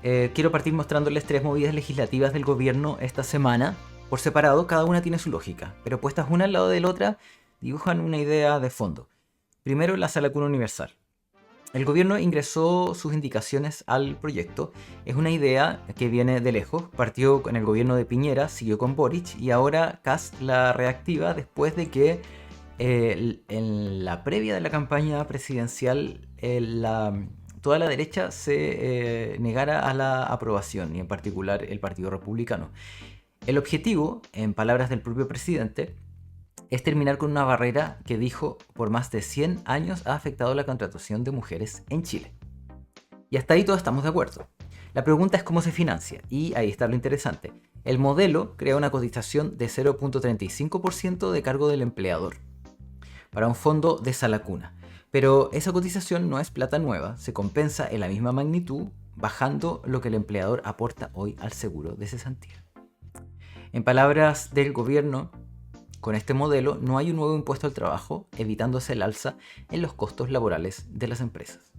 quiero partir mostrándoles 3 movidas legislativas del gobierno esta semana. Por separado, cada una tiene su lógica, pero puestas una al lado de la otra, dibujan una idea de fondo. Primero, la Sala Cuna Universal. El gobierno ingresó sus indicaciones al proyecto. Es una idea que viene de lejos. Partió con el gobierno de Piñera, siguió con Boric y ahora Kast la reactiva después de que en la previa de la campaña presidencial toda la derecha se negara a la aprobación, y en particular el Partido Republicano. El objetivo, en palabras del propio presidente, es terminar con una barrera que dijo por más de 100 años ha afectado la contratación de mujeres en Chile. Y hasta ahí todos estamos de acuerdo. La pregunta es cómo se financia, y ahí está lo interesante. El modelo crea una cotización de 0.35% de cargo del empleador para un fondo de Sala Cuna. Pero esa cotización no es plata nueva, se compensa en la misma magnitud bajando lo que el empleador aporta hoy al seguro de cesantía. En palabras del gobierno, con este modelo no hay un nuevo impuesto al trabajo, evitándose el alza en los costos laborales de las empresas.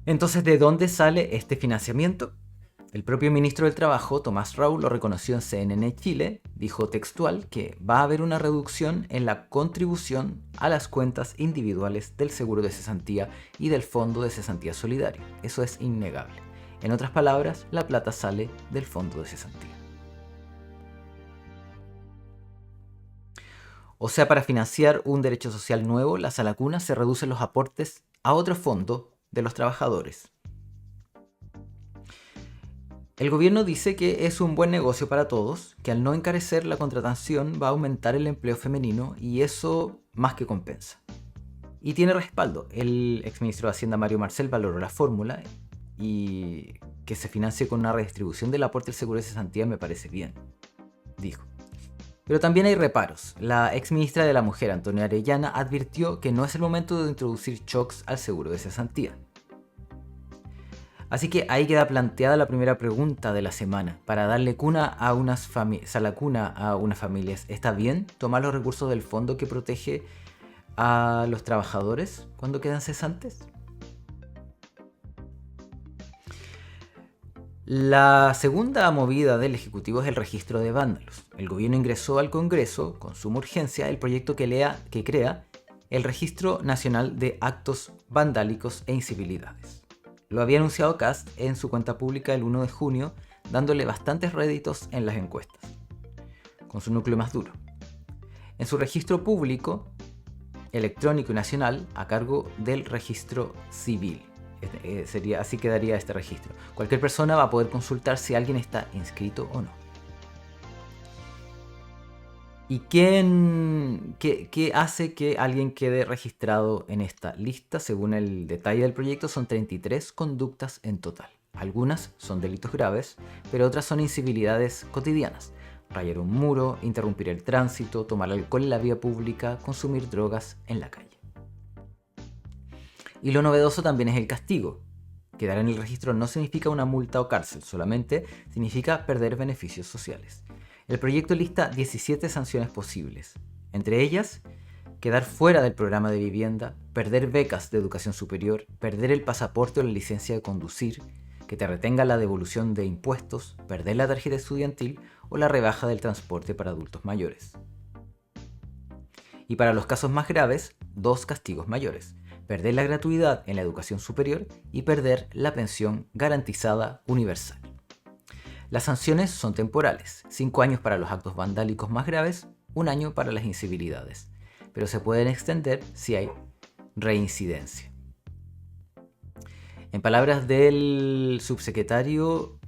Entonces, ¿de dónde sale este financiamiento? El propio ministro del Trabajo, Tomás Rau, lo reconoció en CNN Chile, dijo textual que va a haber una reducción en la contribución a las cuentas individuales del seguro de cesantía y del fondo de cesantía solidario. Eso es innegable. En otras palabras, la plata sale del fondo de cesantía. O sea, para financiar un derecho social nuevo, la Sala Cuna se reducen los aportes a otro fondo de los trabajadores. El gobierno dice que es un buen negocio para todos, que al no encarecer la contratación va a aumentar el empleo femenino y eso más que compensa. Y tiene respaldo. El exministro de Hacienda Mario Marcel valoró la fórmula y que se financie con una redistribución del aporte del seguro de cesantía me parece bien, dijo. Pero también hay reparos. La exministra de la Mujer, Antonia Orellana, advirtió que no es el momento de introducir shocks al seguro de cesantía. Así que ahí queda planteada la primera pregunta de la semana. Para darle cuna a Sala Cuna a unas familias, ¿está bien tomar los recursos del fondo que protege a los trabajadores cuando quedan cesantes? La segunda movida del Ejecutivo es el registro de vándalos. El gobierno ingresó al Congreso, con suma urgencia, el proyecto que crea el Registro Nacional de Actos Vandálicos e Incivilidades. Lo había anunciado Kast en su cuenta pública el 1 de junio, dándole bastantes réditos en las encuestas, con su núcleo más duro. En su registro público, electrónico y nacional, a cargo del registro civil. Así quedaría este registro. Cualquier persona va a poder consultar si alguien está inscrito o no. ¿Y qué hace que alguien quede registrado en esta lista? Según el detalle del proyecto, son 33 conductas en total. Algunas son delitos graves, pero otras son incivilidades cotidianas. Rayar un muro, interrumpir el tránsito, tomar alcohol en la vía pública, consumir drogas en la calle. Y lo novedoso también es el castigo. Quedar en el registro no significa una multa o cárcel, solamente significa perder beneficios sociales. El proyecto lista 17 sanciones posibles. Entre ellas, quedar fuera del programa de vivienda, perder becas de educación superior, perder el pasaporte o la licencia de conducir, que te retenga la devolución de impuestos, perder la tarjeta estudiantil o la rebaja del transporte para adultos mayores. Y para los casos más graves, 2 castigos mayores: perder la gratuidad en la educación superior y perder la pensión garantizada universal. Las sanciones son temporales: 5 años para los actos vandálicos más graves, 1 año para las incivilidades, pero se pueden extender si hay reincidencia. En palabras del subsecretario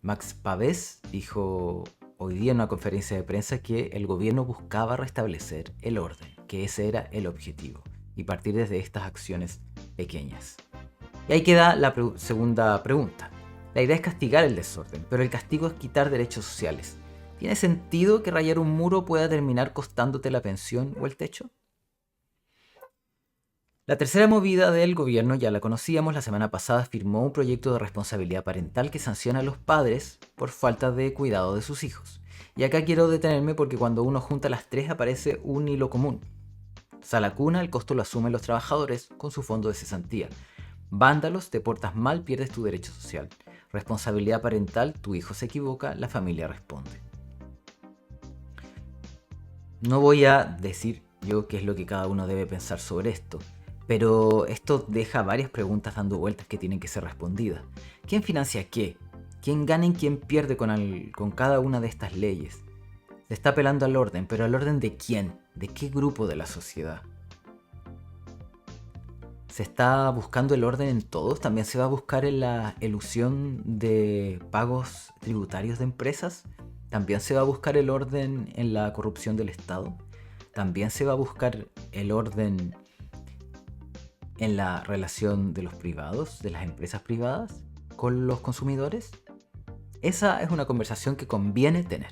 Max Pavés, dijo hoy día en una conferencia de prensa que el gobierno buscaba restablecer el orden, que ese era el objetivo, y partir desde estas acciones pequeñas. Y ahí queda la segunda pregunta. La idea es castigar el desorden, pero el castigo es quitar derechos sociales. ¿Tiene sentido que rayar un muro pueda terminar costándote la pensión o el techo? La tercera movida del gobierno ya la conocíamos. La semana pasada firmó un proyecto de responsabilidad parental que sanciona a los padres por falta de cuidado de sus hijos. Y acá quiero detenerme porque cuando uno junta las 3 aparece un hilo común. Sala Cuna, el costo lo asumen los trabajadores con su fondo de cesantía. Vándalos, te portas mal, pierdes tu derecho social. Responsabilidad parental, tu hijo se equivoca, la familia responde. No voy a decir yo qué es lo que cada uno debe pensar sobre esto, pero esto deja varias preguntas dando vueltas que tienen que ser respondidas. ¿Quién financia qué? ¿Quién gana y quién pierde con cada una de estas leyes? Se está apelando al orden, pero ¿al orden de quién? ¿De qué grupo de la sociedad? ¿Se está buscando el orden en todos? ¿También se va a buscar en la elusión de pagos tributarios de empresas? ¿También se va a buscar el orden en la corrupción del Estado? ¿También se va a buscar el orden en la relación de los privados, de las empresas privadas, con los consumidores? Esa es una conversación que conviene tener.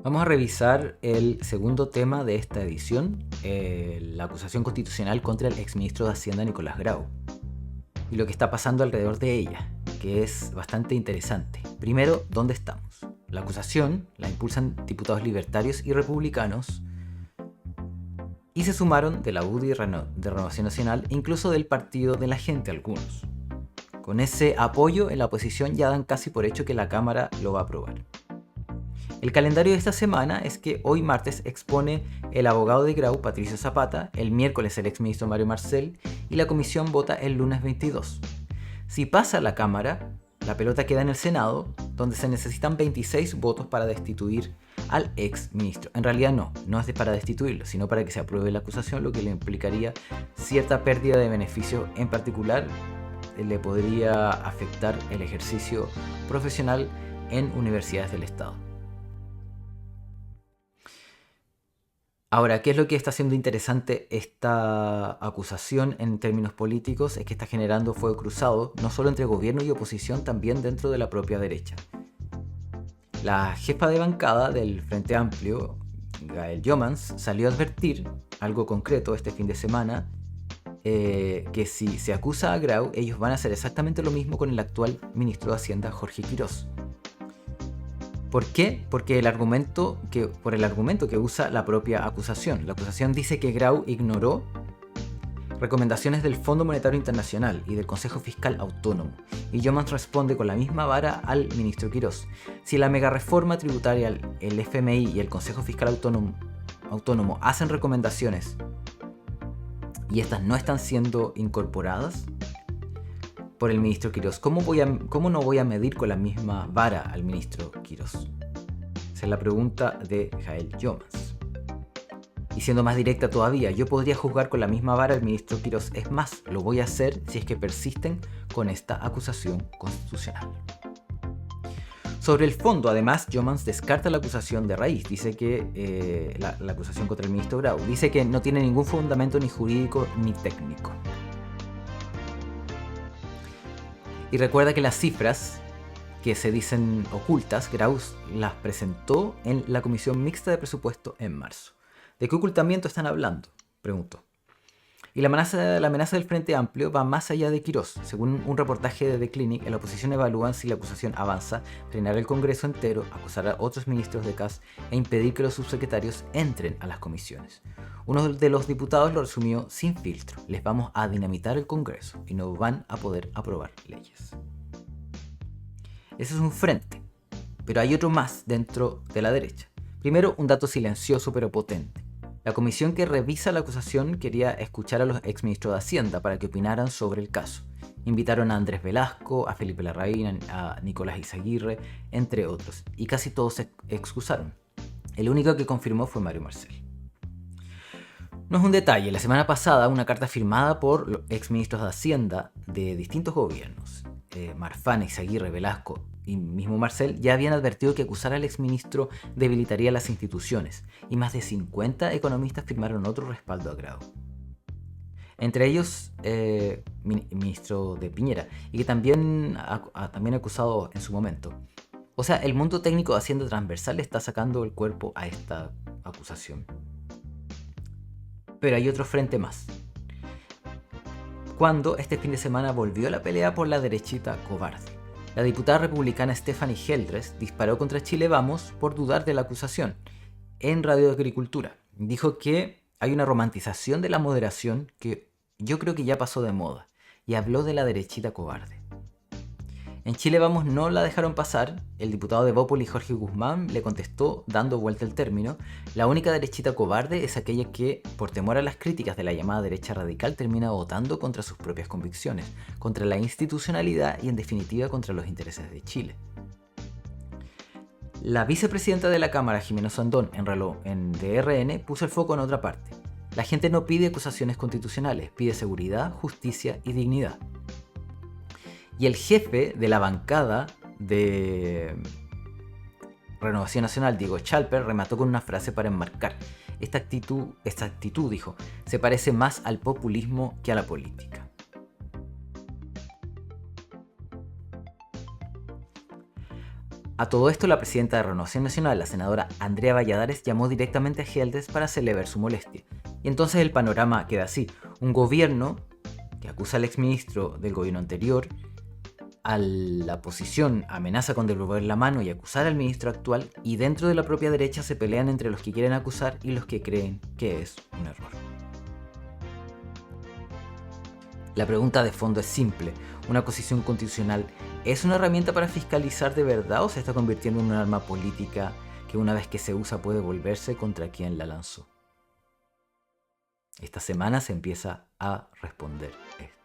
Vamos a revisar el segundo tema de esta edición, la acusación constitucional contra el exministro de Hacienda Nicolás Grau y lo que está pasando alrededor de ella, que es bastante interesante. Primero, ¿dónde estamos? La acusación la impulsan diputados libertarios y republicanos y se sumaron de la UDI de Renovación Nacional e incluso del Partido de la Gente algunos. Con ese apoyo en la oposición ya dan casi por hecho que la Cámara lo va a aprobar. El calendario de esta semana es que hoy martes expone el abogado de Grau, Patricio Zapata, el miércoles el exministro Mario Marcel y la comisión vota el lunes 22. Si pasa a la Cámara, la pelota queda en el Senado, donde se necesitan 26 votos para destituir al exministro. En realidad no es para destituirlo, sino para que se apruebe la acusación, lo que le implicaría cierta pérdida de beneficio. En particular, le podría afectar el ejercicio profesional en universidades del Estado. Ahora, ¿qué es lo que está haciendo interesante esta acusación en términos políticos? Es que está generando fuego cruzado, no solo entre gobierno y oposición, también dentro de la propia derecha. La jefa de bancada del Frente Amplio, Gael Jomans, salió a advertir algo concreto este fin de semana, que si se acusa a Grau, ellos van a hacer exactamente lo mismo con el actual ministro de Hacienda, Jorge Quirós. ¿Por qué? Porque por el argumento que usa la propia acusación. La acusación dice que Grau ignoró recomendaciones del Fondo Monetario Internacional y del Consejo Fiscal Autónomo. Y Jomans responde con la misma vara al ministro Quirós. Si la megareforma tributaria, el FMI y el Consejo Fiscal Autónomo hacen recomendaciones y estas no están siendo incorporadas por el ministro Quirós, ¿cómo no voy a medir con la misma vara al ministro Quirós? Esa es la pregunta de Gael Jomans. Y siendo más directa todavía, yo podría juzgar con la misma vara al ministro Quirós. Es más, lo voy a hacer si es que persisten con esta acusación constitucional. Sobre el fondo, además, Jomans descarta la acusación de raíz. Dice que la acusación contra el ministro Grau dice que no tiene ningún fundamento ni jurídico ni técnico. Y recuerda que las cifras que se dicen ocultas, Grau las presentó en la Comisión Mixta de Presupuesto en marzo. ¿De qué ocultamiento están hablando?, preguntó. Y la amenaza del Frente Amplio va más allá de Quirós. Según un reportaje de The Clinic, en la oposición evalúan si la acusación avanza, frenar el Congreso entero, acusar a otros ministros de CAS e impedir que los subsecretarios entren a las comisiones. Uno de los diputados lo resumió sin filtro: les vamos a dinamitar el Congreso y no van a poder aprobar leyes. Ese es un frente, pero hay otro más dentro de la derecha. Primero, un dato silencioso pero potente. La comisión que revisa la acusación quería escuchar a los exministros de Hacienda para que opinaran sobre el caso. Invitaron a Andrés Velasco, a Felipe Larraín, a Nicolás Izaguirre, entre otros, y casi todos se excusaron. El único que confirmó fue Mario Marcel. No es un detalle, la semana pasada una carta firmada por los exministros de Hacienda de distintos gobiernos, Marfan, Izaguirre, Velasco y mismo Marcel, ya habían advertido que acusar al exministro debilitaría las instituciones, y más de 50 economistas firmaron otro respaldo a Grau. Entre ellos, ministro de Piñera, y que también acusado en su momento. O sea, el mundo técnico de Hacienda transversal está sacando el cuerpo a esta acusación. Pero hay otro frente más. Cuando este fin de semana volvió la pelea por la derechita cobarde. La diputada republicana Stephanie Geldres disparó contra Chile Vamos por dudar de la acusación en Radio de Agricultura. Dijo que hay una romantización de la moderación que yo creo que ya pasó de moda, y habló de la derechita cobarde. En Chile Vamos no la dejaron pasar. El diputado de Bópoli, Jorge Guzmán, le contestó dando vuelta el término: la única derechita cobarde es aquella que, por temor a las críticas de la llamada derecha radical, termina votando contra sus propias convicciones, contra la institucionalidad y en definitiva contra los intereses de Chile. La vicepresidenta de la Cámara, Jimena Sandón, en DRN, puso el foco en otra parte. La gente no pide acusaciones constitucionales, pide seguridad, justicia y dignidad. Y el jefe de la bancada de Renovación Nacional, Diego Chalper, remató con una frase para enmarcar. Esta actitud, dijo, se parece más al populismo que a la política. A todo esto, la presidenta de Renovación Nacional, la senadora Andrea Valladares, llamó directamente a Geldres para celebrar su molestia. Y entonces el panorama queda así: un gobierno que acusa al exministro del gobierno anterior, a la oposición amenaza con devolver la mano y acusar al ministro actual, y dentro de la propia derecha se pelean entre los que quieren acusar y los que creen que es un error. La pregunta de fondo es simple: ¿una acusación constitucional es una herramienta para fiscalizar de verdad o se está convirtiendo en un arma política que una vez que se usa puede volverse contra quien la lanzó? Esta semana se empieza a responder esto.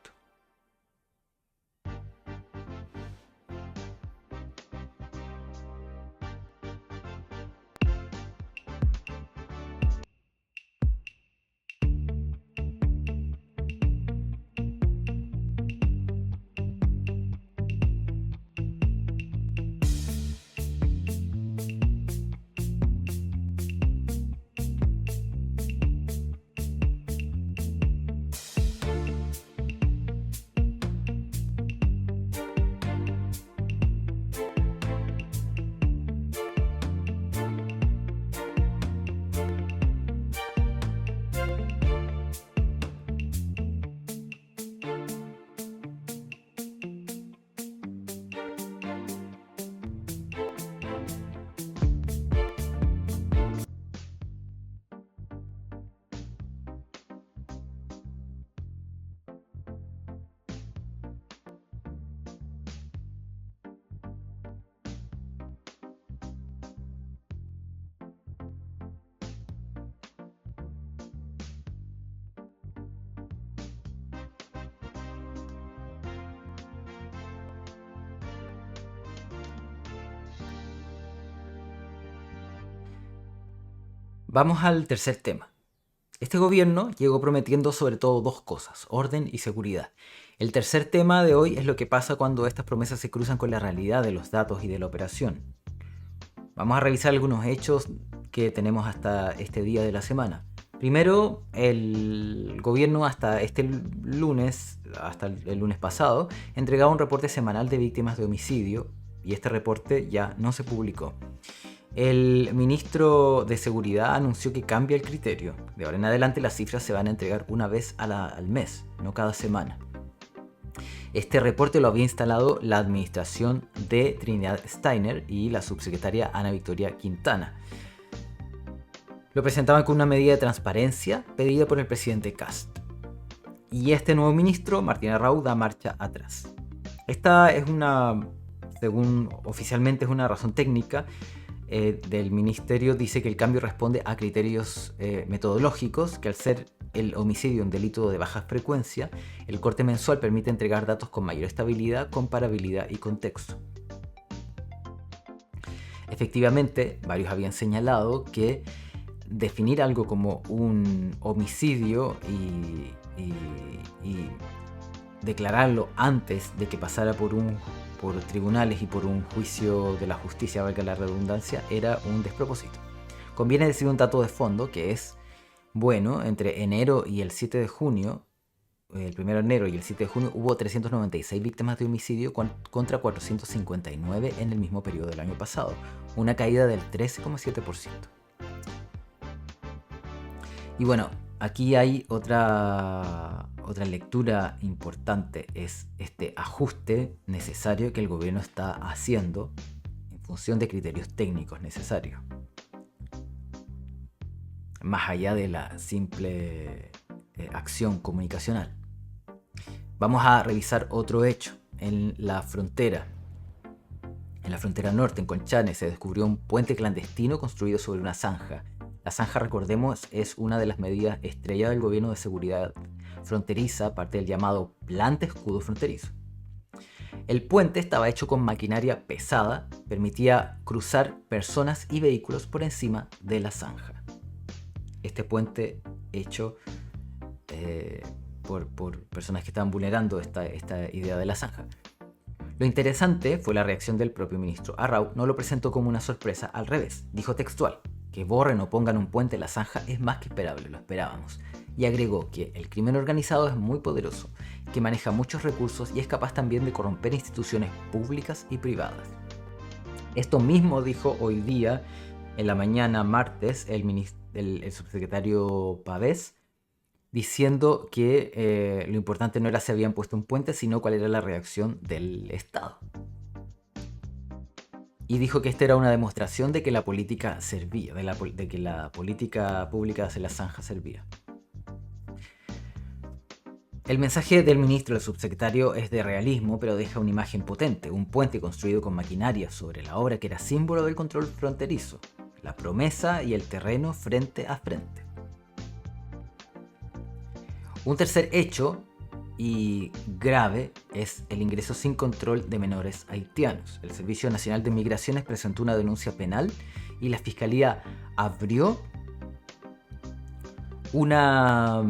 Vamos al tercer tema. Este gobierno llegó prometiendo sobre todo dos cosas: orden y seguridad. El tercer tema de hoy es lo que pasa cuando estas promesas se cruzan con la realidad de los datos y de la operación. Vamos a revisar algunos hechos que tenemos hasta este día de la semana. Primero, el gobierno hasta el lunes pasado, entregaba un reporte semanal de víctimas de homicidio, y este reporte ya no se publicó. El ministro de Seguridad anunció que cambia el criterio. De ahora en adelante las cifras se van a entregar una vez al mes, no cada semana. Este reporte lo había instalado la administración de Trinidad Steiner y la subsecretaria Ana Victoria Quintana. Lo presentaban con una medida de transparencia pedida por el presidente Kast. Y este nuevo ministro, Martín Arrau, da marcha atrás. Esta es según oficialmente es una razón técnica del ministerio. Dice que el cambio responde a criterios metodológicos, que al ser el homicidio un delito de baja frecuencia, el corte mensual permite entregar datos con mayor estabilidad, comparabilidad y contexto. Efectivamente, varios habían señalado que definir algo como un homicidio y declararlo antes de que pasara por tribunales y por un juicio de la justicia, valga la redundancia, era un despropósito. Conviene decir un dato de fondo que es, bueno, entre enero y el 7 de junio, el 1 de enero y el 7 de junio, hubo 396 víctimas de homicidio contra 459 en el mismo periodo del año pasado, una caída del 13,7%. Y bueno, aquí hay otra lectura importante, es este ajuste necesario que el gobierno está haciendo en función de criterios técnicos necesarios, más allá de la simple acción comunicacional. Vamos a revisar otro hecho. En la frontera norte, en Conchane, se descubrió un puente clandestino construido sobre una zanja. La zanja, recordemos, es una de las medidas estrella del gobierno de seguridad fronteriza, parte del llamado Plan de Escudo Fronterizo. El puente estaba hecho con maquinaria pesada, permitía cruzar personas y vehículos por encima de la zanja. Este puente hecho por personas que estaban vulnerando esta idea de la zanja. Lo interesante fue la reacción del propio ministro Arrau. No lo presentó como una sorpresa, al revés. Dijo textual: que borren o pongan un puente en la zanja es más que esperable, lo esperábamos. Y agregó que el crimen organizado es muy poderoso, que maneja muchos recursos y es capaz también de corromper instituciones públicas y privadas. Esto mismo dijo hoy día, en la mañana martes, el subsecretario Pavés, diciendo que lo importante no era si habían puesto un puente, sino cuál era la reacción del Estado. Y dijo que esta era una demostración de que la política servía, de que la política pública hacia la zanja servía. El mensaje del ministro, el subsecretario, es de realismo, pero deja una imagen potente: un puente construido con maquinaria sobre la obra que era símbolo del control fronterizo, la promesa y el terreno frente a frente. Un tercer hecho y grave es el ingreso sin control de menores haitianos. El Servicio Nacional de Migraciones presentó una denuncia penal y la Fiscalía abrió una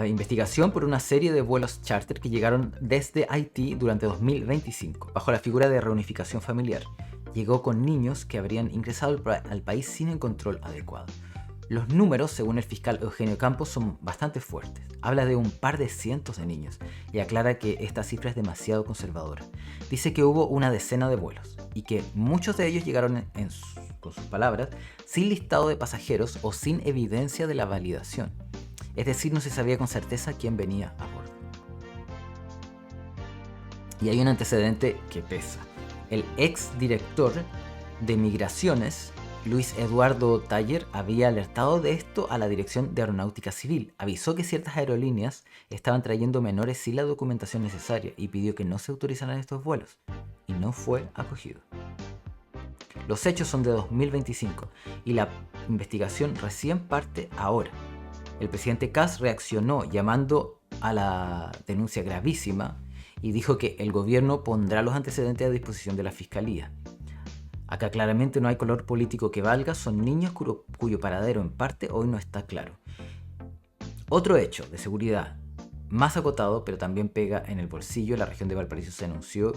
investigación por una serie de vuelos charter que llegaron desde Haití durante 2025, bajo la figura de reunificación familiar. Llegó con niños que habrían ingresado al país sin el control adecuado. Los números, según el fiscal Eugenio Campos, son bastante fuertes. Habla de un par de cientos de niños y aclara que esta cifra es demasiado conservadora. Dice que hubo una decena de vuelos y que muchos de ellos llegaron, con sus palabras, sin listado de pasajeros o sin evidencia de la validación. Es decir, no se sabía con certeza quién venía a bordo. Y hay un antecedente que pesa. El ex director de Migraciones, Luis Eduardo Taller, había alertado de esto a la Dirección de Aeronáutica Civil. Avisó que ciertas aerolíneas estaban trayendo menores sin la documentación necesaria y pidió que no se autorizaran estos vuelos. Y no fue acogido. Los hechos son de 2025 y la investigación recién parte ahora. El presidente Kast reaccionó llamando a la denuncia gravísima y dijo que el gobierno pondrá los antecedentes a disposición de la Fiscalía. Acá claramente no hay color político que valga, son niños cuyo paradero en parte hoy no está claro. Otro hecho de seguridad más acotado, pero también pega en el bolsillo: en la región de Valparaíso se anunció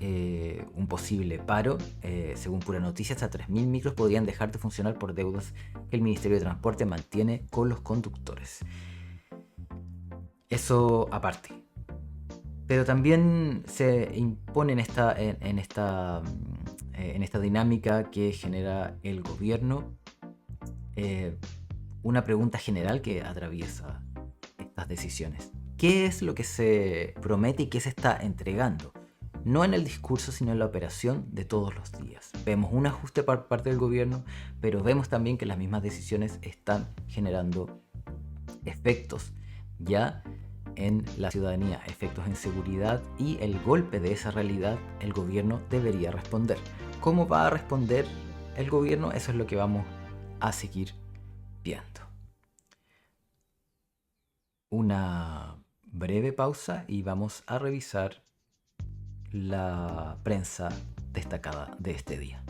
un posible paro. Según Pura Noticia, hasta 3.000 micros podrían dejar de funcionar por deudas que el Ministerio de Transporte mantiene con los conductores. Eso aparte. Pero también se impone en esta dinámica que genera el gobierno una pregunta general que atraviesa estas decisiones. ¿Qué es lo que se promete y qué se está entregando? No en el discurso, sino en la operación de todos los días. Vemos un ajuste por parte del gobierno, pero vemos también que las mismas decisiones están generando efectos ya en la ciudadanía, efectos en seguridad, y el golpe de esa realidad el gobierno debería responder. ¿Cómo va a responder el gobierno? Eso es lo que vamos a seguir viendo. Una breve pausa y vamos a revisar la prensa destacada de este día.